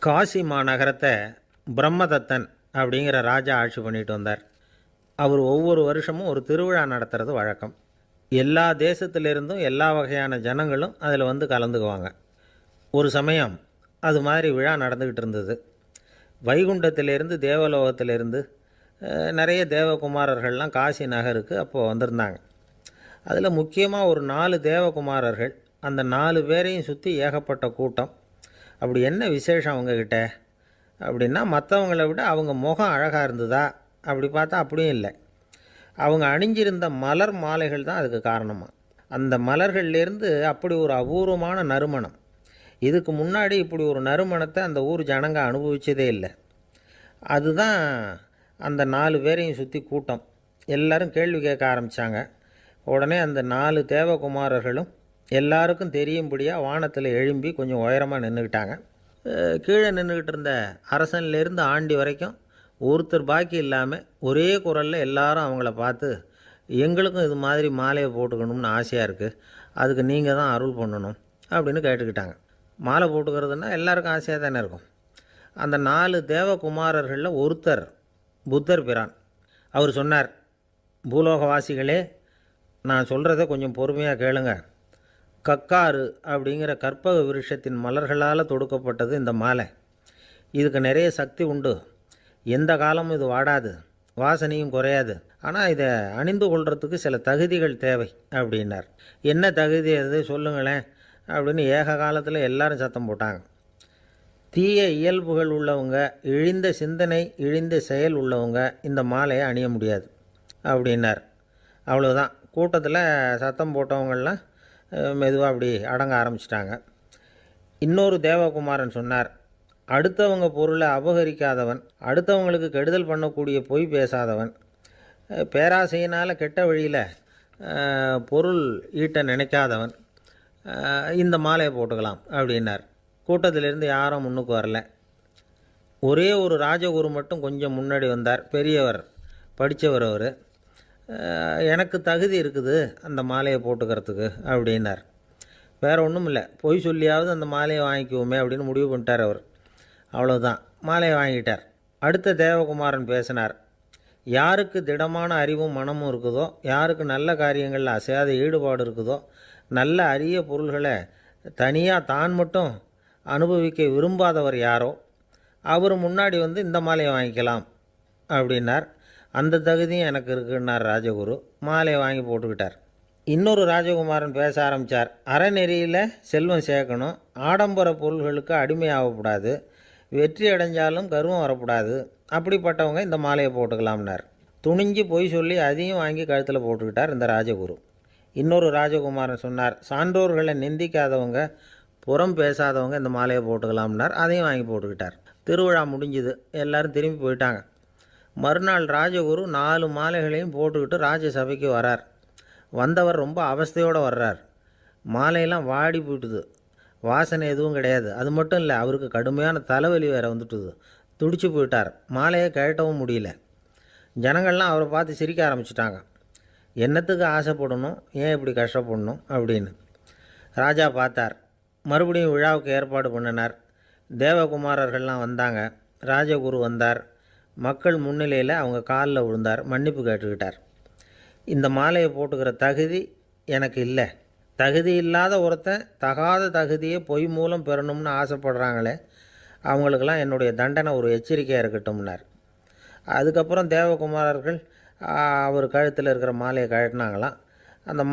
காசி மாநகரத்தை பிரம்மதத்தன் அப்படிங்கிற ராஜா ஆட்சி பண்ணிட்டு வந்தார். அவர் ஒவ்வொரு வருஷமும் ஒரு திருவிழா நடத்துறது வழக்கம். எல்லா தேசத்திலிருந்தும் எல்லா வகையான ஜனங்களும் அதில் வந்து கலந்துக்குவாங்க. ஒரு சமயம் அது மாதிரி விழா நடந்துக்கிட்டு இருந்தது. வைகுண்டத்திலேருந்து தேவலோகத்திலேருந்து நிறைய தேவகுமாரர்கள்லாம் காசி நகருக்கு அப்போது வந்திருந்தாங்க. அதில் முக்கியமாக ஒரு 4 தேவகுமாரர்கள். அந்த 4 பேரையும் சுற்றி ஏகப்பட்ட கூட்டம். அப்படி என்ன விசேஷம் அவங்கக்கிட்ட அப்படின்னா, மற்றவங்கள விட அவங்க முகம் அழகாக இருந்ததா அப்படி பார்த்தா அப்படியும் இல்லை. அவங்க அணிஞ்சிருந்த மலர் மாலைகள் தான் அதுக்கு காரணமாக. அந்த மலர்கள்லேருந்து அப்படி ஒரு அபூர்வமான நறுமணம். இதுக்கு முன்னாடி இப்படி ஒரு நறுமணத்தை அந்த ஊர் ஜனங்க அனுபவிச்சதே இல்லை. அதுதான் அந்த 4 பேரையும் சுற்றி கூட்டம். எல்லாரும் கேள்வி கேட்க ஆரம்பித்தாங்க. உடனே அந்த 4 தேவகுமாரர்களும் எல்லாருக்கும் தெரியும்படியாக வானத்தில் எழும்பி கொஞ்சம் உயரமாக நின்றுக்கிட்டாங்க. கீழே நின்றுக்கிட்டு இருந்த அரசன்லேருந்து ஆண்டி வரைக்கும் ஒருத்தர் பாக்கி இல்லாமல் ஒரே குரலில் எல்லாரும் அவங்கள பார்த்து, எங்களுக்கும் இது மாதிரி மாலையை போட்டுக்கணும்னு ஆசையாக இருக்குது, அதுக்கு நீங்கள் தான் அருள் பண்ணணும் அப்படின்னு கேட்டுக்கிட்டாங்க. மாலை போட்டுக்கிறதுனா எல்லாருக்கும் ஆசையாக தானே இருக்கும். அந்த 4 தேவகுமாரர்களில் ஒருத்தர் புத்தர் பிரான். அவர் சொன்னார், பூலோகவாசிகளே, நான் சொல்கிறத கொஞ்சம் பொறுமையாக கேளுங்க. கக்காரு அப்படிங்கிற கற்பக விருஷத்தின் மலர்களால் தொடுக்கப்பட்டது இந்த மாலை. இதுக்கு நிறைய சக்தி உண்டு. எந்த காலமும் இது வாடாது, வாசனையும் குறையாது. ஆனால் இதை அணிந்து கொள்கிறதுக்கு சில தகுதிகள் தேவை அப்படின்னார். என்ன தகுதி அது சொல்லுங்களேன் அப்படின்னு ஏக காலத்தில் எல்லாரும் சத்தம் போட்டாங்க. தீய இயல்புகள் உள்ளவங்க, இழிந்த சிந்தனை, இழிந்த செயல் உள்ளவங்க இந்த மாலையை அணிய முடியாது அப்படின்னார். அவ்வளோதான். கூட்டத்தில் சத்தம் போட்டவங்கள்லாம் மெதுவாக அப்படி அடங்க ஆரம்பிச்சிட்டாங்க. இன்னொரு தேவகுமாரன் சொன்னார், அடுத்தவங்க பொருளை அபகரிக்காதவன், அடுத்தவங்களுக்கு கெடுதல் பண்ணக்கூடிய பொய் பேசாதவன், பேராசையினால் கெட்ட வழியில் பொருள் ஈட்ட நினைக்காதவன் இந்த மாலையை போட்டுக்கலாம் அப்படின்னார். கூட்டத்திலேருந்து யாரும் முன்னுக்கு வரல. ஒரே ஒரு ராஜகுரு மட்டும் கொஞ்சம் முன்னாடி வந்தார். பெரியவர், படித்தவர் அவர். எனக்கு தகுதி இருக்குது அந்த மாலையை போட்டுக்கிறதுக்கு அப்படின்னார். வேறு ஒன்றும் இல்லை, பொய் சொல்லியாவது அந்த மாலையை வாங்கிக்குவோமே அப்படின்னு முடிவு பண்ணிட்டார் அவர். அவ்வளோதான், மாலையை வாங்கிட்டார். அடுத்த தேவகுமாரன் பேசினார். யாருக்கு திடமான அறிவும் மனமும் இருக்குதோ, யாருக்கு நல்ல காரியங்களில் அசையாத ஈடுபாடு இருக்குதோ, நல்ல அரிய பொருள்களை தனியாக தான் மட்டும் அனுபவிக்க விரும்பாதவர் யாரோ அவர் முன்னாடி வந்து இந்த மாலையை வாங்கிக்கலாம் அப்படின்னார். அந்த தகுதியும் எனக்கு இருக்குன்னார் ராஜகுரு. மாலையை வாங்கி போட்டுக்கிட்டார். இன்னொரு ராஜகுமாரன் பேச ஆரம்பித்தார். அறநெறியில் செல்வம் சேர்க்கணும், ஆடம்பர பொருள்களுக்கு அடிமையாகக்கூடாது, வெற்றி அடைஞ்சாலும் கர்வம் வரக்கூடாது, அப்படிப்பட்டவங்க இந்த மாலையை போட்டுக்கலாம்னார். துணிஞ்சு பொய் சொல்லி அதையும் வாங்கி கழுத்தில் போட்டுக்கிட்டார் இந்த ராஜகுரு. இன்னொரு ராஜகுமாரன் சொன்னார், சான்றோர்களை நிந்திக்காதவங்க, புறம் பேசாதவங்க இந்த மாலையை போட்டுக்கலாம்னார். அதையும் வாங்கி போட்டுக்கிட்டார். திருவிழா முடிஞ்சுது, எல்லோரும் திரும்பி போயிட்டாங்க. மறுநாள் ராஜகுரு 4 மாலைகளையும் போட்டுக்கிட்டு ராஜசபைக்கு வரார். வந்தவர் ரொம்ப அவஸ்தையோடு வர்றார். மாலையெல்லாம் வாடி போயிட்டுது, வாசனை எதுவும் கிடையாது. அது மட்டும் இல்லை, அவருக்கு கடுமையான தலைவலி வேறு வந்துட்டுது. துடிச்சு போயிட்டார். மாலையை கழட்டவும் முடியல. ஜனங்கள்லாம் அவரை பார்த்து சிரிக்க ஆரம்பிச்சிட்டாங்க. என்னத்துக்கு ஆசைப்படணும், ஏன் இப்படி கஷ்டப்படணும் அப்படின்னு. ராஜா பார்த்தார். மறுபடியும் விழாவுக்கு ஏற்பாடு பண்ணினார். தேவகுமாரர்கள்லாம் வந்தாங்க. ராஜகுரு வந்தார். மக்கள் முன்னிலையில் அவங்க காலில் விழுந்தார், மன்னிப்பு கேட்டுக்கிட்டார். இந்த மாலையை போட்டுக்கிற தகுதி எனக்கு இல்லை. தகுதி இல்லாத ஒருத்தன் தகாத தகுதியை பொய் மூலம் பெறணும்னு ஆசைப்படுறாங்களே, அவங்களுக்கெல்லாம் என்னுடைய தண்டனை ஒரு எச்சரிக்கையாக இருக்கட்டும்னார். அதுக்கப்புறம் தேவகுமாரர்கள் அவர் கழுத்தில் இருக்கிற மாலையை கழட்டினாங்களாம். அந்த